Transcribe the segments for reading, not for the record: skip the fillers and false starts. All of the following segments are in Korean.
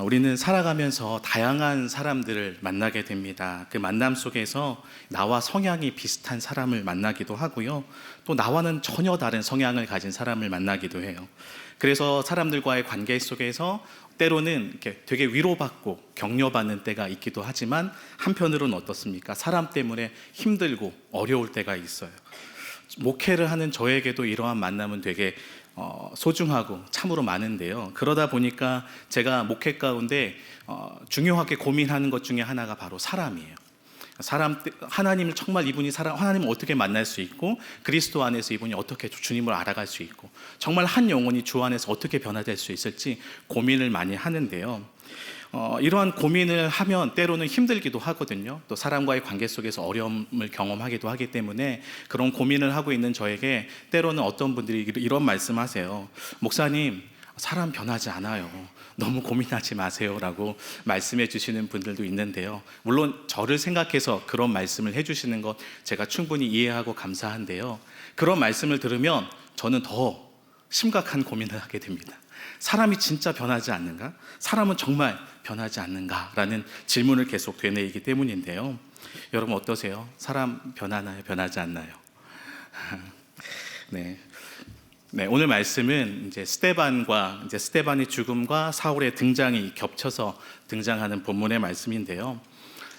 우리는 살아가면서 다양한 사람들을 만나게 됩니다. 그 만남 속에서 나와 성향이 비슷한 사람을 만나기도 하고요. 또 나와는 전혀 다른 성향을 가진 사람을 만나기도 해요. 그래서 사람들과의 관계 속에서 때로는 이렇게 되게 위로받고 격려받는 때가 있기도 하지만, 한편으로는 어떻습니까? 사람 때문에 힘들고 어려울 때가 있어요. 목회를 하는 저에게도 이러한 만남은 되게 소중하고 참으로 많은데요. 그러다 보니까 제가 목회 가운데 중요하게 고민하는 것 중에 하나가 바로 사람이에요. 하나님을 정말 하나님을 어떻게 만날 수 있고, 그리스도 안에서 이분이 어떻게 주님을 알아갈 수 있고, 정말 한 영혼이 주 안에서 어떻게 변화될 수 있을지 고민을 많이 하는데요. 이러한 고민을 하면 때로는 힘들기도 하거든요. 또 사람과의 관계 속에서 어려움을 경험하기도 하기 때문에, 그런 고민을 하고 있는 저에게 때로는 어떤 분들이 이런 말씀하세요. 목사님, 사람 변하지 않아요. 너무 고민하지 마세요 라고 말씀해 주시는 분들도 있는데요. 물론 저를 생각해서 그런 말씀을 해주시는 것 제가 충분히 이해하고 감사한데요. 그런 말씀을 들으면 저는 더 심각한 고민을 하게 됩니다. 사람이 진짜 변하지 않는가? 사람은 정말 변하지 않는가? 라는 질문을 계속 되뇌이기 때문인데요. 여러분 어떠세요? 사람 변하나요? 변하지 않나요? 네, 오늘 말씀은 이제 스데반의 죽음과 사울의 등장이 겹쳐서 등장하는 본문의 말씀인데요.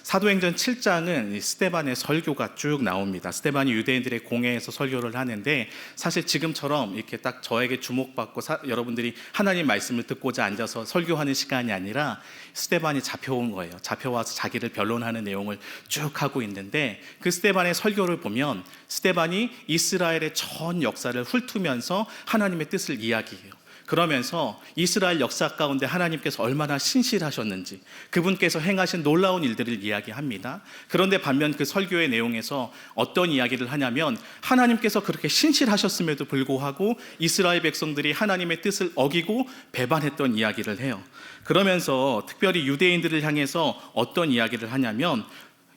사도행전 7장은 스데반의 설교가 쭉 나옵니다. 스데반이 유대인들의 공회에서 설교를 하는데, 사실 지금처럼 이렇게 딱 저에게 주목받고 여러분들이 하나님 말씀을 듣고자 앉아서 설교하는 시간이 아니라 스데반이 잡혀온 거예요. 잡혀와서 자기를 변론하는 내용을 쭉 하고 있는데, 그 스데반의 설교를 보면 스데반이 이스라엘의 전 역사를 훑으면서 하나님의 뜻을 이야기해요. 그러면서 이스라엘 역사 가운데 하나님께서 얼마나 신실하셨는지, 그분께서 행하신 놀라운 일들을 이야기합니다. 그런데 반면 그 설교의 내용에서 어떤 이야기를 하냐면, 하나님께서 그렇게 신실하셨음에도 불구하고 이스라엘 백성들이 하나님의 뜻을 어기고 배반했던 이야기를 해요. 그러면서 특별히 유대인들을 향해서 어떤 이야기를 하냐면,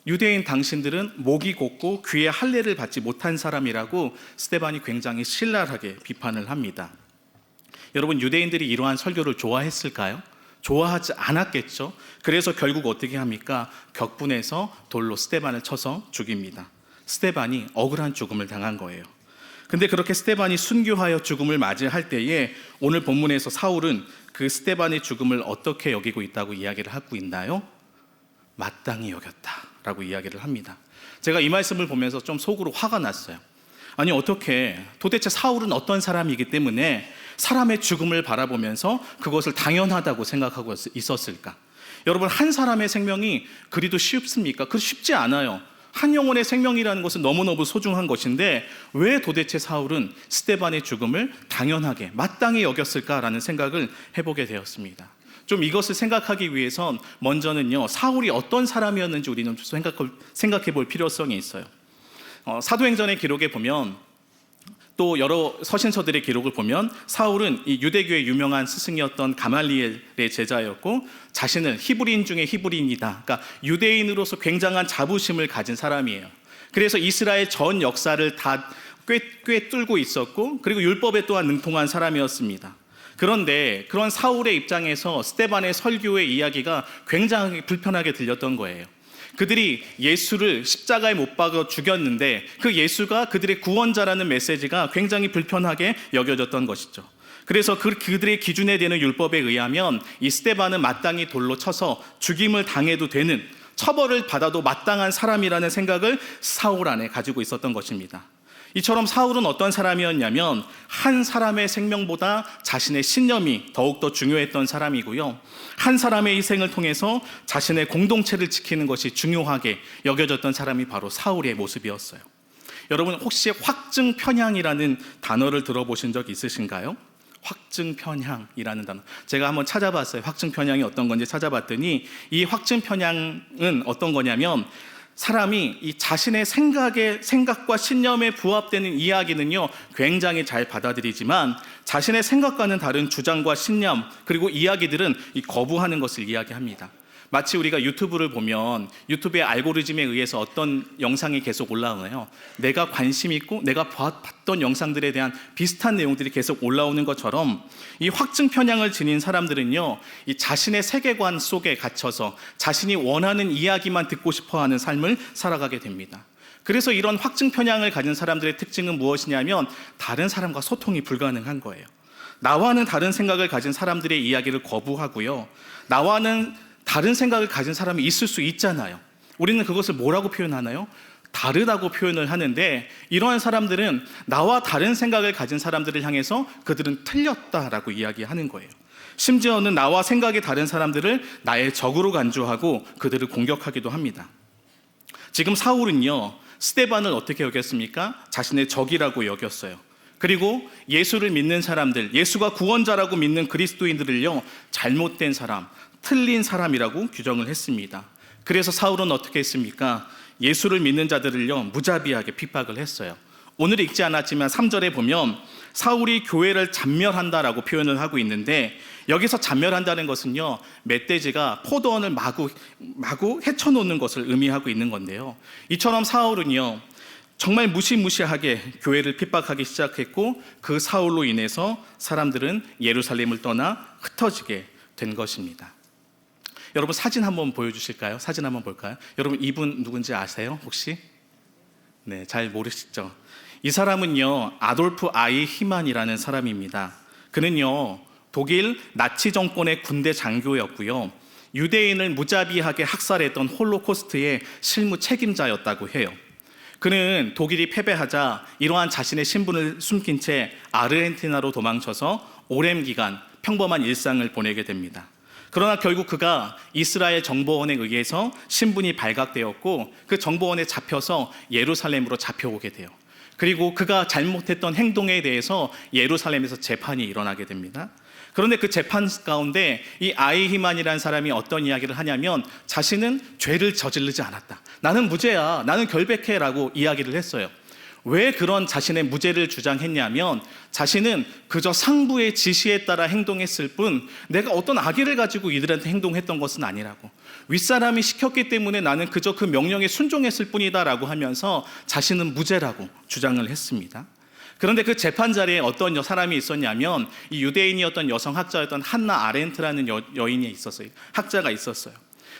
유대인 당신들은 목이 곧고 귀에 할례를 받지 못한 사람이라고 스데반이 굉장히 신랄하게 비판을 합니다. 여러분, 유대인들이 이러한 설교를 좋아했을까요? 좋아하지 않았겠죠. 그래서 결국 어떻게 합니까? 격분해서 돌로 스데반을 쳐서 죽입니다. 스데반이 억울한 죽음을 당한 거예요. 근데 그렇게 스데반이 순교하여 죽음을 맞이할 때에 오늘 본문에서 사울은 그 스데반의 죽음을 어떻게 여기고 있다고 이야기를 하고 있나요? 마땅히 여겼다라고 이야기를 합니다. 제가 이 말씀을 보면서 좀 속으로 화가 났어요. 아니, 어떻게, 도대체 사울은 어떤 사람이기 때문에 사람의 죽음을 바라보면서 그것을 당연하다고 생각하고 있었을까? 여러분, 한 사람의 생명이 그리도 쉽습니까? 그 쉽지 않아요. 한 영혼의 생명이라는 것은 너무너무 소중한 것인데, 왜 도대체 사울은 스데반의 죽음을 당연하게 마땅히 여겼을까라는 생각을 해보게 되었습니다. 좀 이것을 생각하기 위해선 먼저는요, 사울이 어떤 사람이었는지 우리는 생각해 볼 필요성이 있어요. 사도행전의 기록에 보면, 또 여러 서신서들의 기록을 보면, 사울은 이 유대교의 유명한 스승이었던 가말리엘의 제자였고, 자신은 히브리인 중에 히브리인이다, 그러니까 유대인으로서 굉장한 자부심을 가진 사람이에요. 그래서 이스라엘 전 역사를 다 꿰뚫고 있었고, 그리고 율법에 또한 능통한 사람이었습니다. 그런데 그런 사울의 입장에서 스데반의 설교의 이야기가 굉장히 불편하게 들렸던 거예요. 그들이 예수를 십자가에 못 박아 죽였는데, 그 예수가 그들의 구원자라는 메시지가 굉장히 불편하게 여겨졌던 것이죠. 그래서 그들의 기준에 되는 율법에 의하면 이 스데반은 마땅히 돌로 쳐서 죽임을 당해도 되는, 처벌을 받아도 마땅한 사람이라는 생각을 사울 안에 가지고 있었던 것입니다. 이처럼 사울은 어떤 사람이었냐면, 한 사람의 생명보다 자신의 신념이 더욱더 중요했던 사람이고요, 한 사람의 희생을 통해서 자신의 공동체를 지키는 것이 중요하게 여겨졌던 사람이 바로 사울의 모습이었어요. 여러분, 혹시 확증편향이라는 단어를 들어보신 적 있으신가요? 확증편향이라는 단어, 제가 한번 찾아봤어요. 확증편향이 어떤 건지 찾아봤더니, 이 확증편향은 어떤 거냐면, 사람이 이 자신의 생각과 신념에 부합되는 이야기는요, 굉장히 잘 받아들이지만, 자신의 생각과는 다른 주장과 신념, 그리고 이야기들은 거부하는 것을 이야기합니다. 마치 우리가 유튜브를 보면 유튜브의 알고리즘에 의해서 어떤 영상이 계속 올라오나요? 내가 관심 있고 내가 봤던 영상들에 대한 비슷한 내용들이 계속 올라오는 것처럼 이 확증 편향을 지닌 사람들은요, 이 자신의 세계관 속에 갇혀서 자신이 원하는 이야기만 듣고 싶어하는 삶을 살아가게 됩니다. 그래서 이런 확증 편향을 가진 사람들의 특징은 무엇이냐면 다른 사람과 소통이 불가능한 거예요. 나와는 다른 생각을 가진 사람들의 이야기를 거부하고요, 나와는 다른 생각을 가진 사람이 있을 수 있잖아요. 우리는 그것을 뭐라고 표현하나요? 다르다고 표현을 하는데, 이러한 사람들은 나와 다른 생각을 가진 사람들을 향해서 그들은 틀렸다라고 이야기하는 거예요. 심지어는 나와 생각이 다른 사람들을 나의 적으로 간주하고 그들을 공격하기도 합니다. 지금 사울은요, 스데반을 어떻게 여겼습니까? 자신의 적이라고 여겼어요. 그리고 예수를 믿는 사람들, 예수가 구원자라고 믿는 그리스도인들을요, 잘못된 사람, 틀린 사람이라고 규정을 했습니다. 그래서 사울은 어떻게 했습니까? 예수를 믿는 자들을요, 무자비하게 핍박을 했어요. 오늘 읽지 않았지만 3절에 보면 사울이 교회를 잔멸한다라고 표현을 하고 있는데, 여기서 잔멸한다는 것은요, 멧돼지가 포도원을 마구 헤쳐놓는 것을 의미하고 있는 건데요, 이처럼 사울은요 정말 무시무시하게 교회를 핍박하기 시작했고, 그 사울로 인해서 사람들은 예루살렘을 떠나 흩어지게 된 것입니다. 여러분, 사진 한번 보여주실까요? 사진 한번 볼까요? 여러분, 이분 누군지 아세요? 혹시? 네, 잘 모르시죠? 이 사람은요, 아돌프 아이히만이라는 사람입니다. 그는요, 독일 나치 정권의 군대 장교였고요, 유대인을 무자비하게 학살했던 홀로코스트의 실무 책임자였다고 해요. 그는 독일이 패배하자 이러한 자신의 신분을 숨긴 채 아르헨티나로 도망쳐서 오랜 기간 평범한 일상을 보내게 됩니다. 그러나 결국 그가 이스라엘 정보원에 의해서 신분이 발각되었고, 그 정보원에 잡혀서 예루살렘으로 잡혀오게 돼요. 그리고 그가 잘못했던 행동에 대해서 예루살렘에서 재판이 일어나게 됩니다. 그런데 그 재판 가운데 이 아이히만이라는 사람이 어떤 이야기를 하냐면, 자신은 죄를 저지르지 않았다, 나는 무죄야, 나는 결백해 라고 이야기를 했어요. 왜 그런 자신의 무죄를 주장했냐면, 자신은 그저 상부의 지시에 따라 행동했을 뿐 내가 어떤 악의를 가지고 이들한테 행동했던 것은 아니라고, 윗사람이 시켰기 때문에 나는 그저 그 명령에 순종했을 뿐이다 라고 하면서 자신은 무죄라고 주장을 했습니다. 그런데 그 재판 자리에 어떤 사람이 있었냐면, 이 유대인이었던 여성 학자였던 한나 아렌트라는 여인이 있었어요. 학자가 있었어요.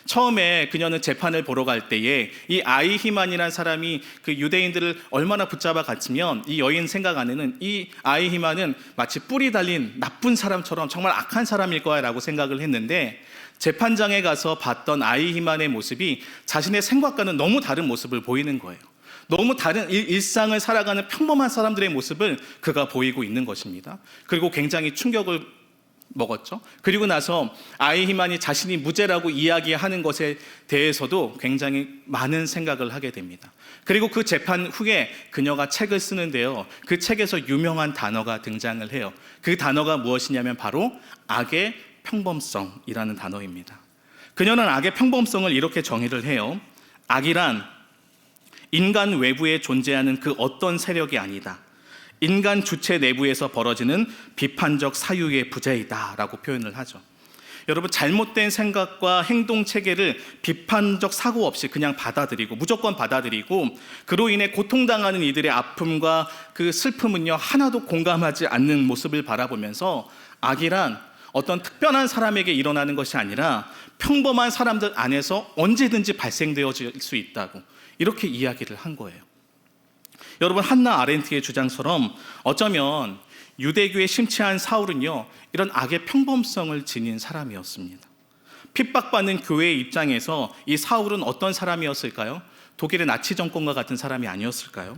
처음에 그녀는 재판을 보러 갈 때에 이 아이히만이라는 사람이 그 유대인들을 얼마나 붙잡아 갔으면, 이 여인 생각 안에는 이 아이히만은 마치 뿔이 달린 나쁜 사람처럼 정말 악한 사람일 거야 라고 생각을 했는데, 재판장에 가서 봤던 아이히만의 모습이 자신의 생각과는 너무 다른 모습을 보이는 거예요. 너무 다른 일상을 살아가는 평범한 사람들의 모습을 그가 보이고 있는 것입니다. 그리고 굉장히 충격을 먹었죠. 그리고 나서 아이히만이 자신이 무죄라고 이야기하는 것에 대해서도 굉장히 많은 생각을 하게 됩니다. 그리고 그 재판 후에 그녀가 책을 쓰는데요, 그 책에서 유명한 단어가 등장을 해요. 그 단어가 무엇이냐면 바로 악의 평범성이라는 단어입니다. 그녀는 악의 평범성을 이렇게 정의를 해요. 악이란 인간 외부에 존재하는 그 어떤 세력이 아니다, 인간 주체 내부에서 벌어지는 비판적 사유의 부재이다 라고 표현을 하죠. 여러분, 잘못된 생각과 행동 체계를 비판적 사고 없이 그냥 받아들이고, 무조건 받아들이고, 그로 인해 고통당하는 이들의 아픔과 그 슬픔은요, 하나도 공감하지 않는 모습을 바라보면서, 악이란 어떤 특별한 사람에게 일어나는 것이 아니라 평범한 사람들 안에서 언제든지 발생되어질 수 있다고, 이렇게 이야기를 한 거예요. 여러분, 한나 아렌트의 주장처럼 어쩌면 유대교의 심취한 사울은요, 이런 악의 평범성을 지닌 사람이었습니다. 핍박받는 교회의 입장에서 이 사울은 어떤 사람이었을까요? 독일의 나치 정권과 같은 사람이 아니었을까요?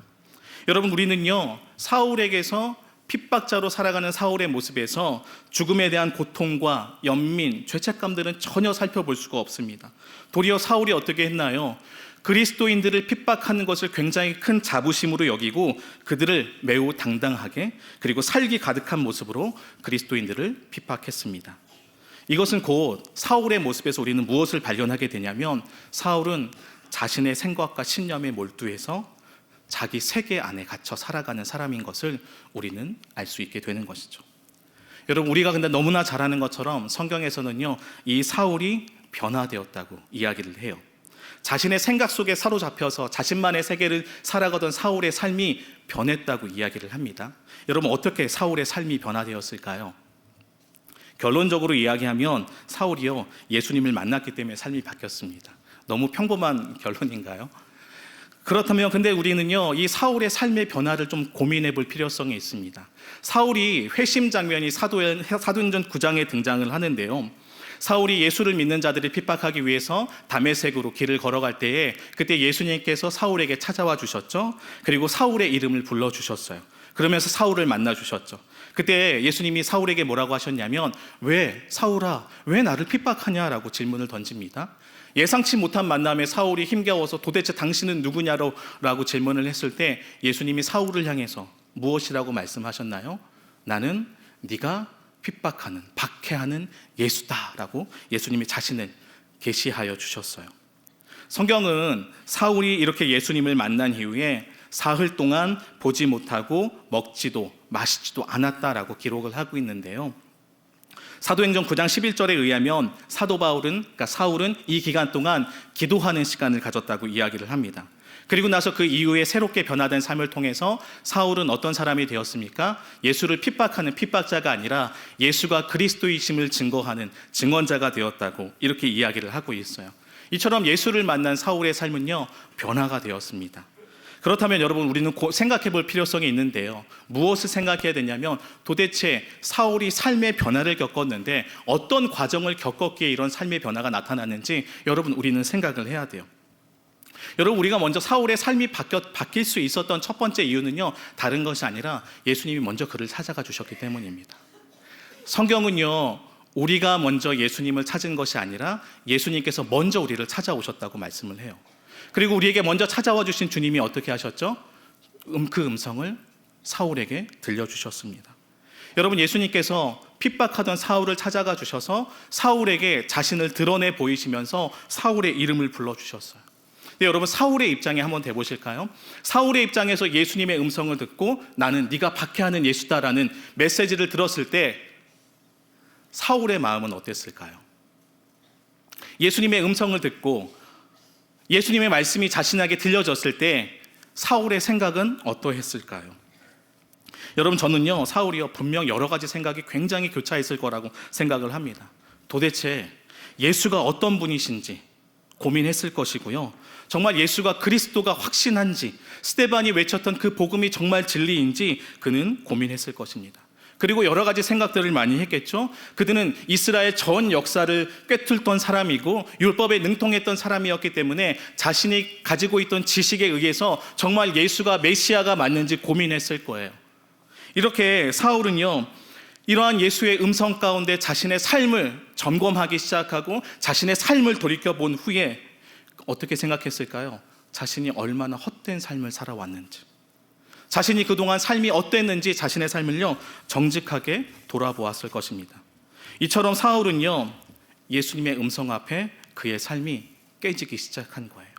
여러분, 우리는요, 사울에게서 핍박자로 살아가는 사울의 모습에서 죽음에 대한 고통과 연민, 죄책감들은 전혀 살펴볼 수가 없습니다. 도리어 사울이 어떻게 했나요? 그리스도인들을 핍박하는 것을 굉장히 큰 자부심으로 여기고, 그들을 매우 당당하게 그리고 살기 가득한 모습으로 그리스도인들을 핍박했습니다. 이것은 곧 사울의 모습에서 우리는 무엇을 발견하게 되냐면, 사울은 자신의 생각과 신념에 몰두해서 자기 세계 안에 갇혀 살아가는 사람인 것을 우리는 알 수 있게 되는 것이죠. 여러분, 우리가 근데 너무나 잘 아는 것처럼 성경에서는요, 이 사울이 변화되었다고 이야기를 해요. 자신의 생각 속에 사로잡혀서 자신만의 세계를 살아가던 사울의 삶이 변했다고 이야기를 합니다. 여러분, 어떻게 사울의 삶이 변화되었을까요? 결론적으로 이야기하면 사울이요, 예수님을 만났기 때문에 삶이 바뀌었습니다. 너무 평범한 결론인가요? 그렇다면 근데 우리는요, 이 사울의 삶의 변화를 좀 고민해 볼 필요성이 있습니다. 사울이 회심 장면이 사도행전 9장에 등장을 하는데요, 사울이 예수를 믿는 자들을 핍박하기 위해서 다메섹으로 길을 걸어갈 때에 그때 예수님께서 사울에게 찾아와 주셨죠. 그리고 사울의 이름을 불러주셨어요. 그러면서 사울을 만나 주셨죠. 그때 예수님이 사울에게 뭐라고 하셨냐면, 왜 사울아, 왜 나를 핍박하냐라고 질문을 던집니다. 예상치 못한 만남에 사울이 힘겨워서 도대체 당신은 누구냐라고 질문을 했을 때 예수님이 사울을 향해서 무엇이라고 말씀하셨나요? 나는 네가 핍박하는, 박해하는 예수다라고 예수님이 자신을 계시하여 주셨어요. 성경은 사울이 이렇게 예수님을 만난 이후에 사흘 동안 보지 못하고 먹지도 마시지도 않았다라고 기록을 하고 있는데요, 사도행전 9장 11절에 의하면 사울은 이 기간 동안 기도하는 시간을 가졌다고 이야기를 합니다. 그리고 나서 그 이후에 새롭게 변화된 삶을 통해서 사울은 어떤 사람이 되었습니까? 예수를 핍박하는 핍박자가 아니라 예수가 그리스도이심을 증거하는 증언자가 되었다고 이렇게 이야기를 하고 있어요. 이처럼 예수를 만난 사울의 삶은요, 변화가 되었습니다. 그렇다면 여러분, 우리는 생각해 볼 필요성이 있는데요, 무엇을 생각해야 되냐면 도대체 사울이 삶의 변화를 겪었는데 어떤 과정을 겪었기에 이런 삶의 변화가 나타났는지 여러분, 우리는 생각을 해야 돼요. 여러분, 우리가 먼저 사울의 삶이 바뀔 수 있었던 첫 번째 이유는요, 다른 것이 아니라 예수님이 먼저 그를 찾아가 주셨기 때문입니다. 성경은요, 우리가 먼저 예수님을 찾은 것이 아니라 예수님께서 먼저 우리를 찾아오셨다고 말씀을 해요. 그리고 우리에게 먼저 찾아와 주신 주님이 어떻게 하셨죠? 그 음성을 사울에게 들려주셨습니다. 여러분, 예수님께서 핍박하던 사울을 찾아가 주셔서 사울에게 자신을 드러내 보이시면서 사울의 이름을 불러주셨어요. 네, 여러분, 사울의 입장에 한번 대보실까요? 사울의 입장에서 예수님의 음성을 듣고 나는 네가 박해하는 예수다라는 메시지를 들었을 때 사울의 마음은 어땠을까요? 예수님의 음성을 듣고 예수님의 말씀이 자신에게 들려졌을 때 사울의 생각은 어떠했을까요? 여러분, 저는요, 사울이요, 분명 여러 가지 생각이 굉장히 교차했을 거라고 생각을 합니다. 도대체 예수가 어떤 분이신지 고민했을 것이고요, 정말 예수가 그리스도가 확신한지, 스데반이 외쳤던 그 복음이 정말 진리인지 그는 고민했을 것입니다. 그리고 여러 가지 생각들을 많이 했겠죠. 그들은 이스라엘 전 역사를 꿰뚫던 사람이고 율법에 능통했던 사람이었기 때문에 자신이 가지고 있던 지식에 의해서 정말 예수가 메시아가 맞는지 고민했을 거예요. 이렇게 사울은요, 이러한 예수의 음성 가운데 자신의 삶을 점검하기 시작하고 자신의 삶을 돌이켜본 후에 어떻게 생각했을까요? 자신이 얼마나 헛된 삶을 살아왔는지, 자신이 그동안 삶이 어땠는지 자신의 삶을요, 정직하게 돌아보았을 것입니다. 이처럼 사울은요, 예수님의 음성 앞에 그의 삶이 깨지기 시작한 거예요.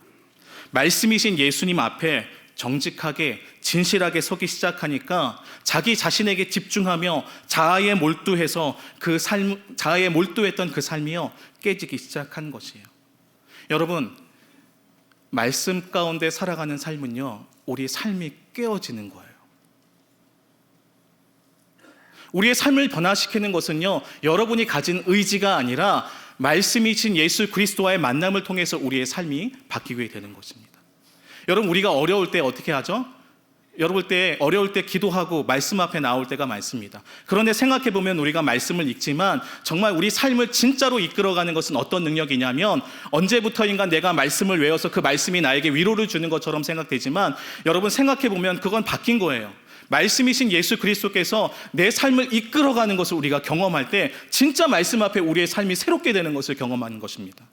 말씀이신 예수님 앞에 정직하게 진실하게 서기 시작하니까 자기 자신에게 집중하며 자아에 몰두해서 자아에 몰두했던 그 삶이요, 깨지기 시작한 것이에요. 여러분, 말씀 가운데 살아가는 삶은요, 우리의 삶이 깨어지는 거예요. 우리의 삶을 변화시키는 것은요, 여러분이 가진 의지가 아니라 말씀이신 예수 그리스도와의 만남을 통해서 우리의 삶이 바뀌게 되는 것입니다. 여러분, 우리가 어려울 때 어떻게 하죠? 어려울 때 기도하고 말씀 앞에 나올 때가 많습니다. 그런데 생각해보면 우리가 말씀을 읽지만 정말 우리 삶을 진짜로 이끌어가는 것은 어떤 능력이냐면, 언제부터인가 내가 말씀을 외워서 그 말씀이 나에게 위로를 주는 것처럼 생각되지만 여러분, 생각해보면 그건 바뀐 거예요. 말씀이신 예수 그리스도께서 내 삶을 이끌어가는 것을 우리가 경험할 때 진짜 말씀 앞에 우리의 삶이 새롭게 되는 것을 경험하는 것입니다.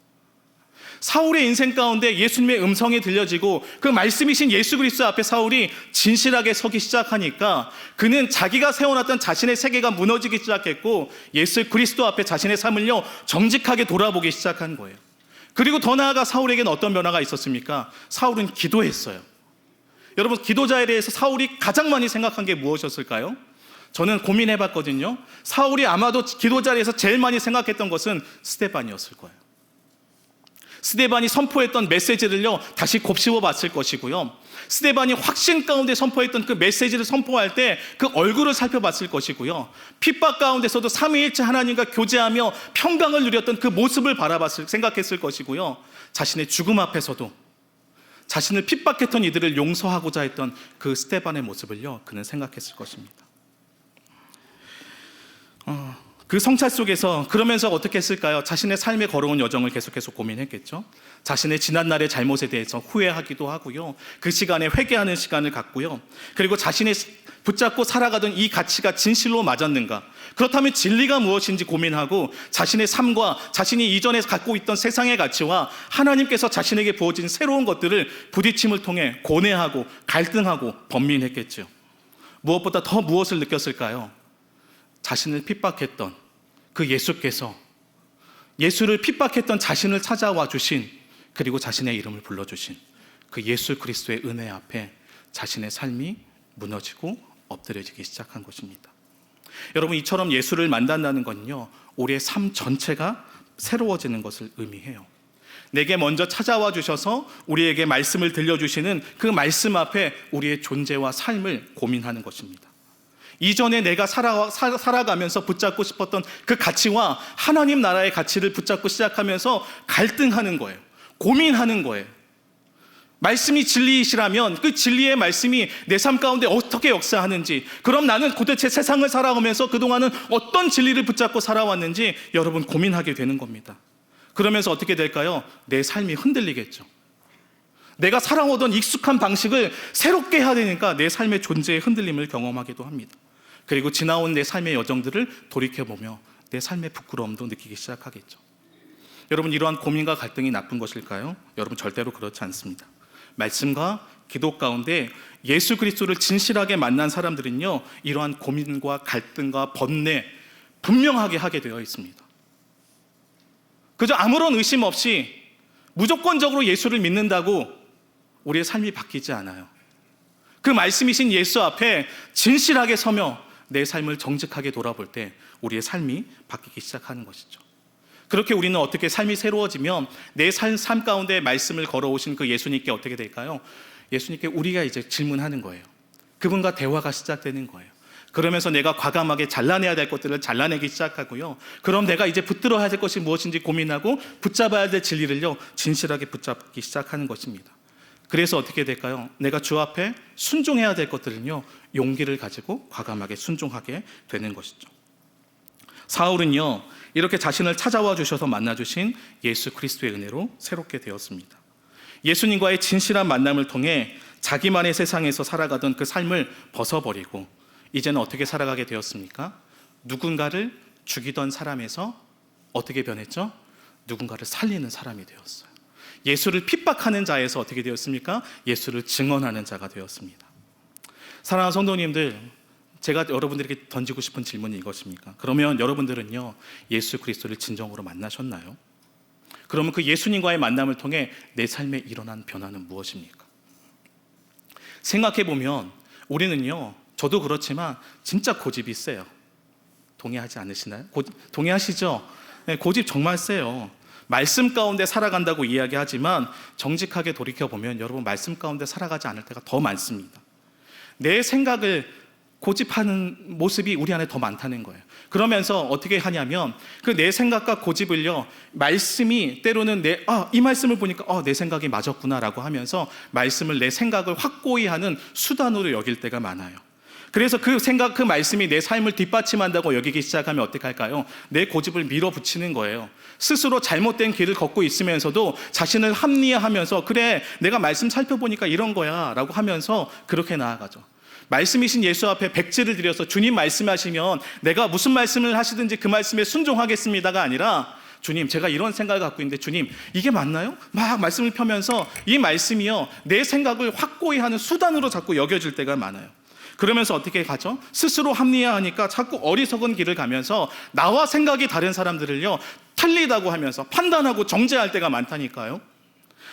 사울의 인생 가운데 예수님의 음성이 들려지고 그 말씀이신 예수 그리스도 앞에 사울이 진실하게 서기 시작하니까 그는 자기가 세워놨던 자신의 세계가 무너지기 시작했고 예수 그리스도 앞에 자신의 삶을요, 정직하게 돌아보기 시작한 거예요. 그리고 더 나아가 사울에게는 어떤 변화가 있었습니까? 사울은 기도했어요. 여러분, 기도자에 대해서 사울이 가장 많이 생각한 게 무엇이었을까요? 저는 고민해봤거든요. 사울이 아마도 기도 자리에서 제일 많이 생각했던 것은 스데반이었을 거예요. 스데반이 선포했던 메시지를요 다시 곱씹어 봤을 것이고요. 스데반이 확신 가운데 선포했던 그 메시지를 선포할 때 그 얼굴을 살펴봤을 것이고요. 핍박 가운데서도 삼위일체 하나님과 교제하며 평강을 누렸던 그 모습을 생각했을 것이고요. 자신의 죽음 앞에서도 자신을 핍박했던 이들을 용서하고자 했던 그 스데반의 모습을요 그는 생각했을 것입니다. 그 성찰 속에서 그러면서 어떻게 했을까요? 자신의 삶에 걸어온 여정을 계속해서 고민했겠죠. 자신의 지난날의 잘못에 대해서 후회하기도 하고요. 그 시간에 회개하는 시간을 갖고요. 그리고 자신이 붙잡고 살아가던 이 가치가 진실로 맞았는가? 그렇다면 진리가 무엇인지 고민하고 자신의 삶과 자신이 이전에 갖고 있던 세상의 가치와 하나님께서 자신에게 부어진 새로운 것들을 부딪힘을 통해 고뇌하고 갈등하고 번민했겠죠. 무엇보다 더 무엇을 느꼈을까요? 자신을 핍박했던 그 예수께서 예수를 핍박했던 자신을 찾아와 주신, 그리고 자신의 이름을 불러주신 그 예수 그리스도의 은혜 앞에 자신의 삶이 무너지고 엎드려지기 시작한 것입니다. 여러분, 이처럼 예수를 만난다는 건요 우리의 삶 전체가 새로워지는 것을 의미해요. 내게 먼저 찾아와 주셔서 우리에게 말씀을 들려주시는 그 말씀 앞에 우리의 존재와 삶을 고민하는 것입니다. 이전에 내가 살아가면서 붙잡고 싶었던 그 가치와 하나님 나라의 가치를 붙잡고 시작하면서 갈등하는 거예요. 고민하는 거예요. 말씀이 진리이시라면 그 진리의 말씀이 내 삶 가운데 어떻게 역사하는지, 그럼 나는 도대체 세상을 살아가면서 그동안은 어떤 진리를 붙잡고 살아왔는지 여러분 고민하게 되는 겁니다. 그러면서 어떻게 될까요? 내 삶이 흔들리겠죠. 내가 살아오던 익숙한 방식을 새롭게 해야 되니까 내 삶의 존재의 흔들림을 경험하기도 합니다. 그리고 지나온 내 삶의 여정들을 돌이켜보며 내 삶의 부끄러움도 느끼기 시작하겠죠. 여러분, 이러한 고민과 갈등이 나쁜 것일까요? 여러분, 절대로 그렇지 않습니다. 말씀과 기도 가운데 예수 그리스도를 진실하게 만난 사람들은요 이러한 고민과 갈등과 번뇌 분명하게 하게 되어 있습니다. 그저 아무런 의심 없이 무조건적으로 예수를 믿는다고 우리의 삶이 바뀌지 않아요. 그 말씀이신 예수 앞에 진실하게 서며 내 삶을 정직하게 돌아볼 때 우리의 삶이 바뀌기 시작하는 것이죠. 그렇게 우리는 어떻게 삶이 새로워지면 내 삶 가운데 말씀을 걸어오신 그 예수님께 어떻게 될까요? 예수님께 우리가 이제 질문하는 거예요. 그분과 대화가 시작되는 거예요. 그러면서 내가 과감하게 잘라내야 될 것들을 잘라내기 시작하고요. 그럼 내가 이제 붙들어야 될 것이 무엇인지 고민하고 붙잡아야 될 진리를요 진실하게 붙잡기 시작하는 것입니다. 그래서 어떻게 될까요? 내가 주 앞에 순종해야 될 것들은요 용기를 가지고 과감하게 순종하게 되는 것이죠. 사울은요 이렇게 자신을 찾아와 주셔서 만나주신 예수 그리스도의 은혜로 새롭게 되었습니다. 예수님과의 진실한 만남을 통해 자기만의 세상에서 살아가던 그 삶을 벗어버리고 이제는 어떻게 살아가게 되었습니까? 누군가를 죽이던 사람에서 어떻게 변했죠? 누군가를 살리는 사람이 되었어요. 예수를 핍박하는 자에서 어떻게 되었습니까? 예수를 증언하는 자가 되었습니다. 사랑하는 성도님들, 제가 여러분들에게 던지고 싶은 질문이 이것입니까? 그러면 여러분들은요 예수 그리스도를 진정으로 만나셨나요? 그러면 그 예수님과의 만남을 통해 내 삶에 일어난 변화는 무엇입니까? 생각해보면 우리는요, 저도 그렇지만 진짜 고집이 세요. 동의하지 않으시나요? 동의하시죠? 네, 고집 정말 세요. 말씀 가운데 살아간다고 이야기하지만 정직하게 돌이켜보면 여러분 말씀 가운데 살아가지 않을 때가 더 많습니다. 내 생각을 고집하는 모습이 우리 안에 더 많다는 거예요. 그러면서 어떻게 하냐면 그 내 생각과 고집을요 말씀이 때로는 이 말씀을 보니까 내 생각이 맞았구나라고 하면서 말씀을 내 생각을 확고히 하는 수단으로 여길 때가 많아요. 그래서 그 생각, 그 말씀이 내 삶을 뒷받침한다고 여기기 시작하면 어떻게 할까요? 내 고집을 밀어붙이는 거예요. 스스로 잘못된 길을 걷고 있으면서도 자신을 합리화하면서 그래 내가 말씀 살펴보니까 이런 거야 라고 하면서 그렇게 나아가죠. 말씀이신 예수 앞에 백지를 들여서 주님 말씀하시면 내가 무슨 말씀을 하시든지 그 말씀에 순종하겠습니다가 아니라 주님 제가 이런 생각을 갖고 있는데 주님 이게 맞나요? 막 말씀을 펴면서 이 말씀이요 내 생각을 확고히 하는 수단으로 자꾸 여겨질 때가 많아요. 그러면서 어떻게 가죠? 스스로 합리화하니까 자꾸 어리석은 길을 가면서 나와 생각이 다른 사람들을요 틀리다고 하면서 판단하고 정죄할 때가 많다니까요.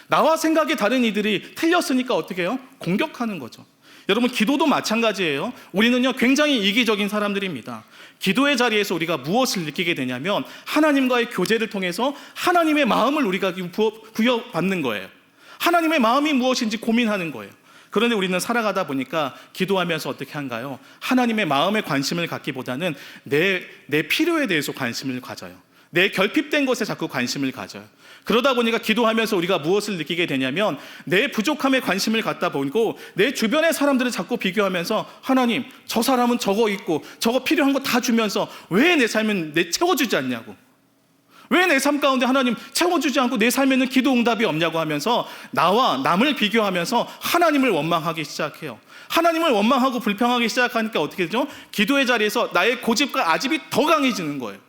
나와 생각이 다른 이들이 틀렸으니까 어떻게 해요? 공격하는 거죠. 여러분, 기도도 마찬가지예요. 우리는요 굉장히 이기적인 사람들입니다. 기도의 자리에서 우리가 무엇을 느끼게 되냐면 하나님과의 교제를 통해서 하나님의 마음을 우리가 부여받는 거예요. 하나님의 마음이 무엇인지 고민하는 거예요. 그런데 우리는 살아가다 보니까 기도하면서 어떻게 한가요? 하나님의 마음에 관심을 갖기보다는 내 필요에 대해서 관심을 가져요. 내 결핍된 것에 자꾸 관심을 가져요. 그러다 보니까 기도하면서 우리가 무엇을 느끼게 되냐면 내 부족함에 관심을 갖다 보고 내 주변의 사람들을 자꾸 비교하면서 하나님, 저 사람은 저거 있고 저거 필요한 거 다 주면서 왜 내 삶은 채워주지 않냐고, 왜 내 삶 가운데 하나님 채워주지 않고 내 삶에는 기도 응답이 없냐고 하면서 나와 남을 비교하면서 하나님을 원망하기 시작해요. 하나님을 원망하고 불평하기 시작하니까 어떻게 되죠? 기도의 자리에서 나의 고집과 아집이 더 강해지는 거예요.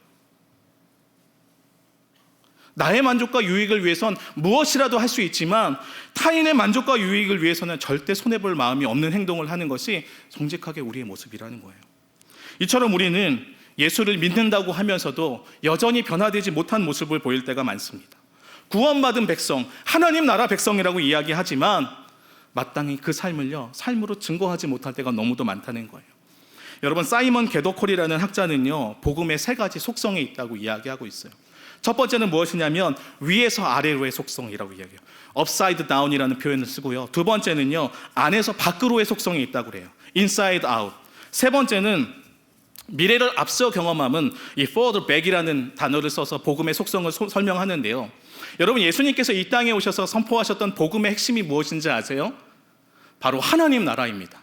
나의 만족과 유익을 위해선 무엇이라도 할 수 있지만 타인의 만족과 유익을 위해서는 절대 손해볼 마음이 없는 행동을 하는 것이 정직하게 우리의 모습이라는 거예요. 이처럼 우리는 예수를 믿는다고 하면서도 여전히 변화되지 못한 모습을 보일 때가 많습니다. 구원받은 백성, 하나님 나라 백성이라고 이야기하지만 마땅히 그 삶으로 증거하지 못할 때가 너무도 많다는 거예요. 여러분, 사이먼 게도콜이라는 학자는요 복음의 3가지 속성이 있다고 이야기하고 있어요. 첫 번째는 무엇이냐면 위에서 아래로의 속성이라고 이야기해요. upside down이라는 표현을 쓰고요. 두 번째는요 안에서 밖으로의 속성이 있다고 그래요. inside out. 세 번째는 미래를 앞서 경험함은 이 forward back이라는 단어를 써서 복음의 속성을 설명하는데요. 여러분, 예수님께서 이 땅에 오셔서 선포하셨던 복음의 핵심이 무엇인지 아세요? 바로 하나님 나라입니다.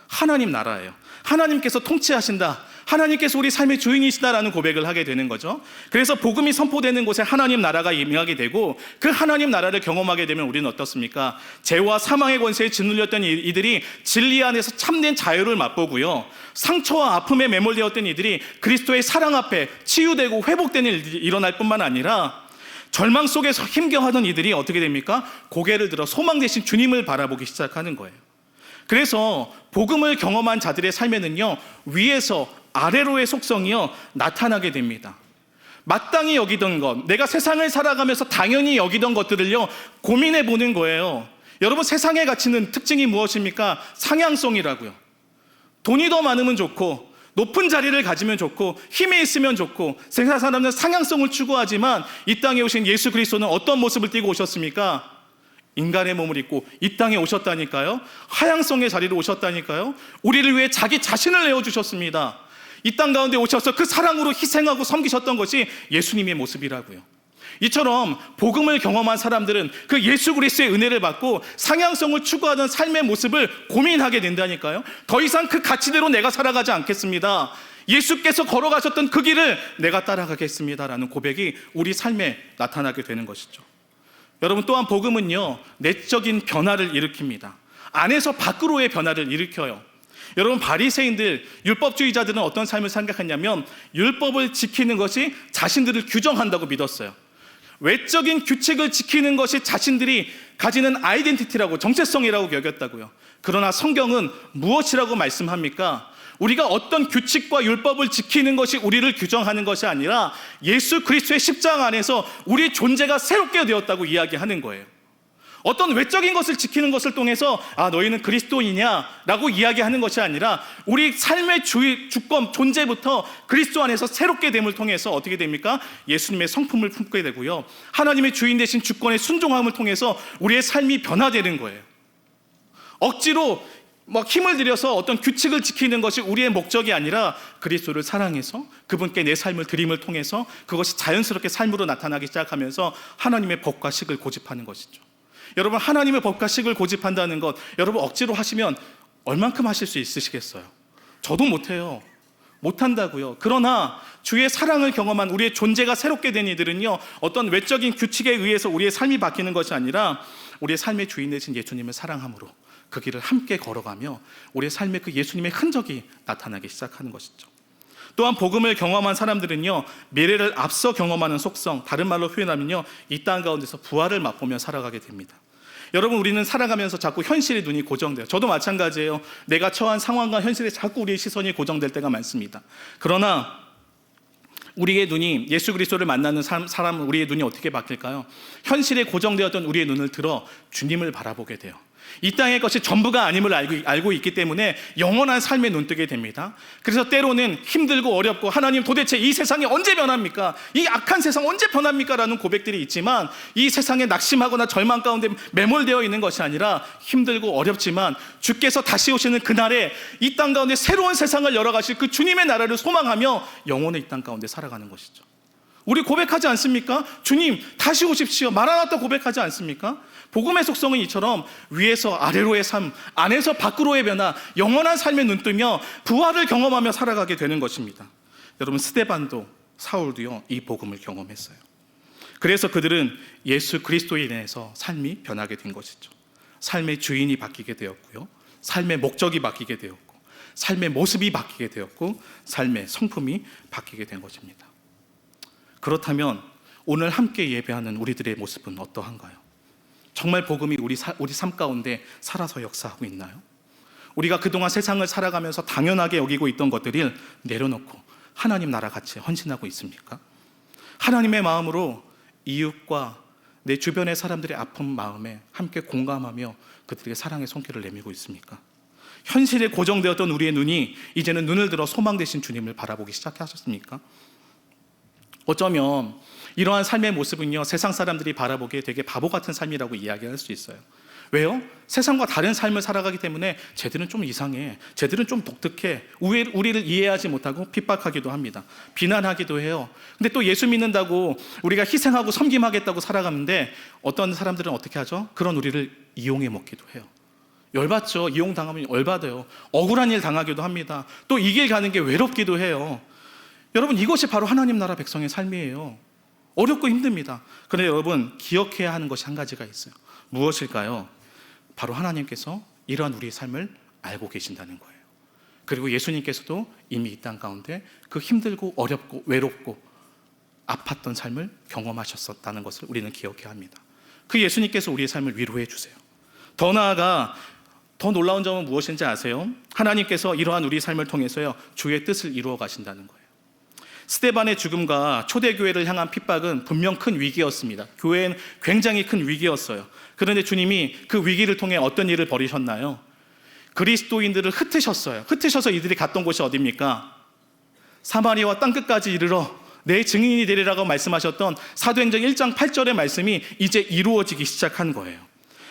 하나님 나라예요. 하나님께서 통치하신다, 하나님께서 우리 삶의 주인이시다라는 고백을 하게 되는 거죠. 그래서 복음이 선포되는 곳에 하나님 나라가 임하게 되고 그 하나님 나라를 경험하게 되면 우리는 어떻습니까? 죄와 사망의 권세에 짓눌렸던 이들이 진리 안에서 참된 자유를 맛보고요, 상처와 아픔에 매몰되었던 이들이 그리스도의 사랑 앞에 치유되고 회복되는 일이 일어날 뿐만 아니라 절망 속에서 힘겨워하던 이들이 어떻게 됩니까? 고개를 들어 소망 대신 주님을 바라보기 시작하는 거예요. 그래서 복음을 경험한 자들의 삶에는요 위에서 아래로의 속성이요 나타나게 됩니다. 마땅히 여기던 것, 내가 세상을 살아가면서 당연히 여기던 것들을요 고민해 보는 거예요. 여러분, 세상의 가치는 특징이 무엇입니까? 상향성이라고요. 돈이 더 많으면 좋고 높은 자리를 가지면 좋고 힘이 있으면 좋고, 세상 사람은 상향성을 추구하지만 이 땅에 오신 예수 그리스도는 어떤 모습을 띠고 오셨습니까? 인간의 몸을 입고 이 땅에 오셨다니까요. 하향성의 자리로 오셨다니까요. 우리를 위해 자기 자신을 내어주셨습니다. 이 땅 가운데 오셔서 그 사랑으로 희생하고 섬기셨던 것이 예수님의 모습이라고요. 이처럼 복음을 경험한 사람들은 그 예수 그리스도의 은혜를 받고 상향성을 추구하는 삶의 모습을 고민하게 된다니까요. 더 이상 그 가치대로 내가 살아가지 않겠습니다. 예수께서 걸어가셨던 그 길을 내가 따라가겠습니다라는 고백이 우리 삶에 나타나게 되는 것이죠. 여러분, 또한 복음은요 내적인 변화를 일으킵니다. 안에서 밖으로의 변화를 일으켜요. 여러분, 바리새인들, 율법주의자들은 어떤 삶을 생각했냐면 율법을 지키는 것이 자신들을 규정한다고 믿었어요. 외적인 규칙을 지키는 것이 자신들이 가지는 아이덴티티라고, 정체성이라고 여겼다고요. 그러나 성경은 무엇이라고 말씀합니까? 우리가 어떤 규칙과 율법을 지키는 것이 우리를 규정하는 것이 아니라 예수 그리스도의 십자가 안에서 우리 존재가 새롭게 되었다고 이야기하는 거예요. 어떤 외적인 것을 지키는 것을 통해서 너희는 그리스도이냐라고 이야기하는 것이 아니라 우리 삶의 주권, 존재부터 그리스도 안에서 새롭게 됨을 통해서 어떻게 됩니까? 예수님의 성품을 품게 되고요, 하나님의 주인 되신 주권의 순종함을 통해서 우리의 삶이 변화되는 거예요. 억지로 힘을 들여서 어떤 규칙을 지키는 것이 우리의 목적이 아니라 그리스도를 사랑해서 그분께 내 삶을 드림을 통해서 그것이 자연스럽게 삶으로 나타나기 시작하면서 하나님의 법과 식을 고집하는 것이죠. 여러분, 하나님의 법과 식을 고집한다는 것, 여러분 억지로 하시면 얼만큼 하실 수 있으시겠어요? 저도 못해요. 못한다고요. 그러나 주의 사랑을 경험한 우리의 존재가 새롭게 된 이들은요 어떤 외적인 규칙에 의해서 우리의 삶이 바뀌는 것이 아니라 우리의 삶의 주인 되신 예수님을 사랑함으로 그 길을 함께 걸어가며 우리의 삶에 그 예수님의 흔적이 나타나기 시작하는 것이죠. 또한 복음을 경험한 사람들은요 미래를 앞서 경험하는 속성, 다른 말로 표현하면요 이 땅 가운데서 부활을 맛보며 살아가게 됩니다. 여러분, 우리는 살아가면서 자꾸 현실의 눈이 고정돼요. 저도 마찬가지예요. 내가 처한 상황과 현실에 자꾸 우리의 시선이 고정될 때가 많습니다. 그러나 우리의 눈이 예수 그리스도를 만나는 사람, 우리의 눈이 어떻게 바뀔까요? 현실에 고정되었던 우리의 눈을 들어 주님을 바라보게 돼요. 이 땅의 것이 전부가 아님을 알고 있기 때문에 영원한 삶에 눈뜨게 됩니다. 그래서 때로는 힘들고 어렵고 하나님 도대체 이 세상이 언제 변합니까? 이 악한 세상 언제 변합니까? 라는 고백들이 있지만 이 세상에 낙심하거나 절망 가운데 매몰되어 있는 것이 아니라 힘들고 어렵지만 주께서 다시 오시는 그날에 이 땅 가운데 새로운 세상을 열어가실 그 주님의 나라를 소망하며 영원의 이 땅 가운데 살아가는 것이죠. 우리 고백하지 않습니까? 주님 다시 오십시오. 마라나타 고백하지 않습니까? 복음의 속성은 이처럼 위에서 아래로의 삶, 안에서 밖으로의 변화, 영원한 삶에 눈뜨며 부활을 경험하며 살아가게 되는 것입니다. 여러분, 스데반도 사울도요 이 복음을 경험했어요. 그래서 그들은 예수 그리스도에 인해서 삶이 변하게 된 것이죠. 삶의 주인이 바뀌게 되었고요, 삶의 목적이 바뀌게 되었고, 삶의 모습이 바뀌게 되었고, 삶의 성품이 바뀌게 된 것입니다. 그렇다면 오늘 함께 예배하는 우리들의 모습은 어떠한가요? 정말 복음이 우리 삶 가운데 살아서 역사하고 있나요? 우리가 그동안 세상을 살아가면서 당연하게 여기고 있던 것들을 내려놓고 하나님 나라 같이 헌신하고 있습니까? 하나님의 마음으로 이웃과 내 주변의 사람들의 아픈 마음에 함께 공감하며 그들에게 사랑의 손길을 내밀고 있습니까? 현실에 고정되었던 우리의 눈이 이제는 눈을 들어 소망 되신 주님을 바라보기 시작하셨습니까? 어쩌면 이러한 삶의 모습은요 세상 사람들이 바라보기에 되게 바보 같은 삶이라고 이야기할 수 있어요. 왜요? 세상과 다른 삶을 살아가기 때문에 쟤들은 좀 이상해, 쟤들은 좀 독특해, 우리를 이해하지 못하고 핍박하기도 합니다. 비난하기도 해요. 근데 또 예수 믿는다고 우리가 희생하고 섬김하겠다고 살아가는데 어떤 사람들은 어떻게 하죠? 그런 우리를 이용해 먹기도 해요. 열받죠. 이용당하면 열받아요. 억울한 일 당하기도 합니다. 또 이 길 가는 게 외롭기도 해요. 여러분, 이것이 바로 하나님 나라 백성의 삶이에요. 어렵고 힘듭니다. 그런데 여러분, 기억해야 하는 것이 한 가지가 있어요. 무엇일까요? 바로 하나님께서 이러한 우리의 삶을 알고 계신다는 거예요. 그리고 예수님께서도 이미 이 땅 가운데 그 힘들고 어렵고 외롭고 아팠던 삶을 경험하셨었다는 것을 우리는 기억해야 합니다. 그 예수님께서 우리의 삶을 위로해 주세요. 더 나아가 더 놀라운 점은 무엇인지 아세요? 하나님께서 이러한 우리 삶을 통해서요 주의 뜻을 이루어 가신다는 거예요. 스데반의 죽음과 초대교회를 향한 핍박은 분명 큰 위기였습니다. 교회는 굉장히 큰 위기였어요. 그런데 주님이 그 위기를 통해 어떤 일을 벌이셨나요? 그리스도인들을 흩으셨어요. 흩으셔서 이들이 갔던 곳이 어디입니까? 사마리아와 땅끝까지 이르러 내 증인이 되리라고 말씀하셨던 사도행전 1장 8절의 말씀이 이제 이루어지기 시작한 거예요.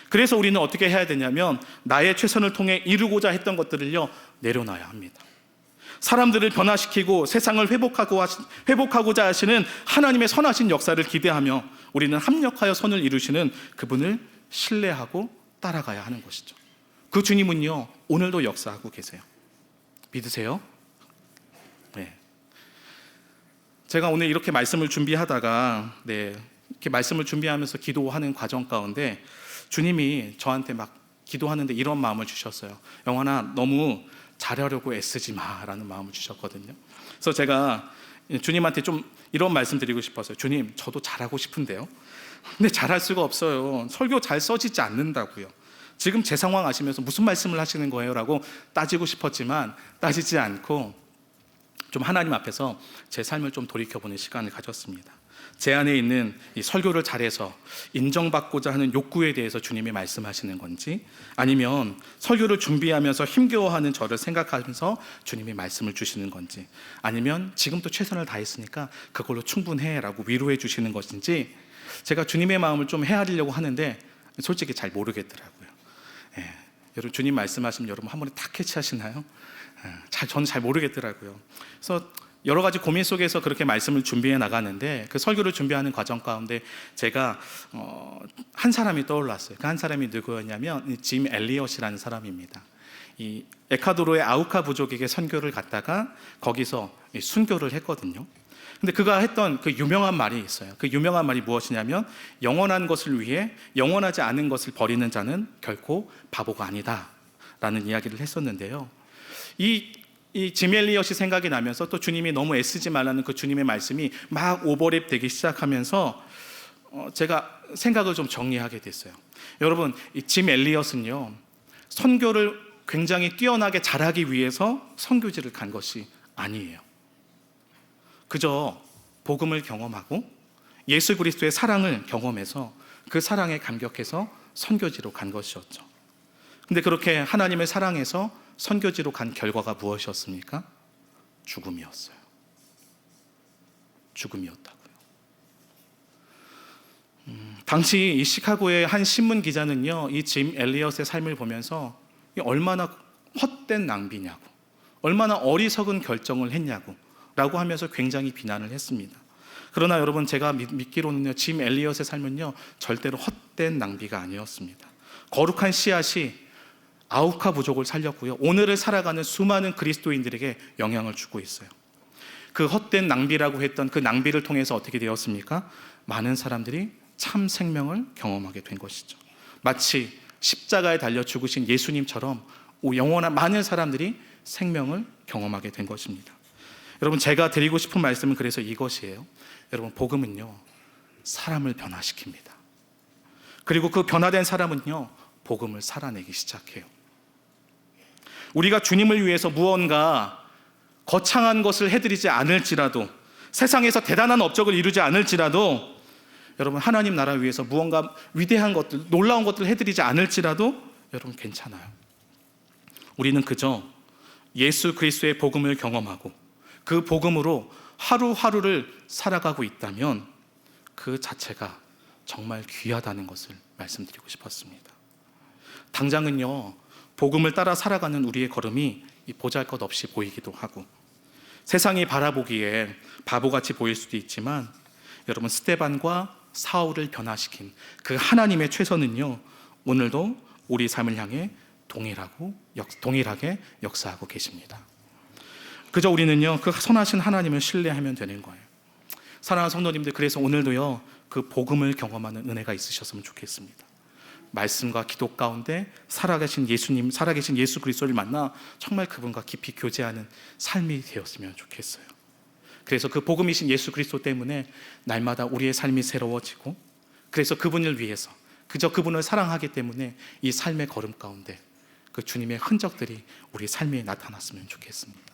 그래서 우리는 어떻게 해야 되냐면 나의 최선을 통해 이루고자 했던 것들을요 내려놔야 합니다. 사람들을 변화시키고 세상을 회복하고자 하시는 하나님의 선하신 역사를 기대하며 우리는 합력하여 선을 이루시는 그분을 신뢰하고 따라가야 하는 것이죠. 그 주님은요 오늘도 역사하고 계세요. 믿으세요? 네. 제가 오늘 이렇게 말씀을 준비하다가 이렇게 말씀을 준비하면서 기도하는 과정 가운데 주님이 저한테 막 기도하는데 이런 마음을 주셨어요. 영환아, 너무 잘하려고 애쓰지 마라는 마음을 주셨거든요. 그래서 제가 주님한테 좀 이런 말씀 드리고 싶었어요. 주님, 저도 잘하고 싶은데요, 근데 잘할 수가 없어요. 설교 잘 써지지 않는다고요. 지금 제 상황 아시면서 무슨 말씀을 하시는 거예요? 라고 따지고 싶었지만 따지지 않고 좀 하나님 앞에서 제 삶을 좀 돌이켜보는 시간을 가졌습니다. 제 안에 있는 이 설교를 잘해서 인정받고자 하는 욕구에 대해서 주님이 말씀하시는 건지, 아니면 설교를 준비하면서 힘겨워하는 저를 생각하면서 주님이 말씀을 주시는 건지, 아니면 지금도 최선을 다했으니까 그걸로 충분해 라고 위로해 주시는 것인지, 제가 주님의 마음을 좀 헤아리려고 하는데 솔직히 잘 모르겠더라고요. 여러분, 주님 말씀하시면 여러분 한 번에 다 캐치하시나요? 저는 잘 모르겠더라고요. 그래서 여러 가지 고민 속에서 그렇게 말씀을 준비해 나가는데, 그 설교를 준비하는 과정 가운데 제가 한 사람이 떠올랐어요. 그 한 사람이 누구였냐면 짐 엘리엇이라는 사람입니다. 이 에콰도르의 아우카 부족에게 선교를 갔다가 거기서 순교를 했거든요. 근데 그가 했던 그 유명한 말이 있어요. 그 유명한 말이 무엇이냐면 영원한 것을 위해 영원하지 않은 것을 버리는 자는 결코 바보가 아니다 라는 이야기를 했었는데요. 이 짐 엘리엇이 생각이 나면서 또 주님이 너무 애쓰지 말라는 그 주님의 말씀이 막 오버랩 되기 시작하면서 제가 생각을 좀 정리하게 됐어요. 여러분, 이 짐 엘리엇은요 선교를 굉장히 뛰어나게 잘하기 위해서 선교지를 간 것이 아니에요. 그저 복음을 경험하고 예수 그리스도의 사랑을 경험해서 그 사랑에 감격해서 선교지로 간 것이었죠. 근데 그렇게 하나님을 사랑해서 선교지로 간 결과가 무엇이었습니까? 죽음이었어요. 죽음이었다고요. 당시 이 시카고의 한 신문 기자는요, 이 짐 엘리엇의 삶을 보면서 얼마나 헛된 낭비냐고, 얼마나 어리석은 결정을 했냐고 라고 하면서 굉장히 비난을 했습니다. 그러나 여러분, 제가 믿기로는요, 짐 엘리엇의 삶은요 절대로 헛된 낭비가 아니었습니다. 거룩한 씨앗이 아우카 부족을 살렸고요, 오늘을 살아가는 수많은 그리스도인들에게 영향을 주고 있어요. 그 헛된 낭비라고 했던 그 낭비를 통해서 어떻게 되었습니까? 많은 사람들이 참 생명을 경험하게 된 것이죠. 마치 십자가에 달려 죽으신 예수님처럼 영원한 많은 사람들이 생명을 경험하게 된 것입니다. 여러분, 제가 드리고 싶은 말씀은 그래서 이것이에요. 여러분, 복음은요 사람을 변화시킵니다. 그리고 그 변화된 사람은요 복음을 살아내기 시작해요. 우리가 주님을 위해서 무언가 거창한 것을 해드리지 않을지라도, 세상에서 대단한 업적을 이루지 않을지라도, 여러분, 하나님 나라 위해서 무언가 위대한 것들, 놀라운 것들을 해드리지 않을지라도 여러분 괜찮아요. 우리는 그저 예수 그리스도의 복음을 경험하고 그 복음으로 하루하루를 살아가고 있다면 그 자체가 정말 귀하다는 것을 말씀드리고 싶었습니다. 당장은요 복음을 따라 살아가는 우리의 걸음이 보잘것없이 보이기도 하고 세상이 바라보기에 바보같이 보일 수도 있지만, 여러분, 스데반과 사울을 변화시킨 그 하나님의 최선은요 오늘도 우리 삶을 향해 동일하게 역사하고 계십니다. 그저 우리는요 그 선하신 하나님을 신뢰하면 되는 거예요. 사랑하는 성도님들, 그래서 오늘도요 그 복음을 경험하는 은혜가 있으셨으면 좋겠습니다. 말씀과 기도 가운데 살아계신 예수님, 살아계신 예수 그리스도를 만나 정말 그분과 깊이 교제하는 삶이 되었으면 좋겠어요. 그래서 그 복음이신 예수 그리스도 때문에 날마다 우리의 삶이 새로워지고, 그래서 그분을 위해서 그저 그분을 사랑하기 때문에 이 삶의 걸음 가운데 그 주님의 흔적들이 우리 삶에 나타났으면 좋겠습니다.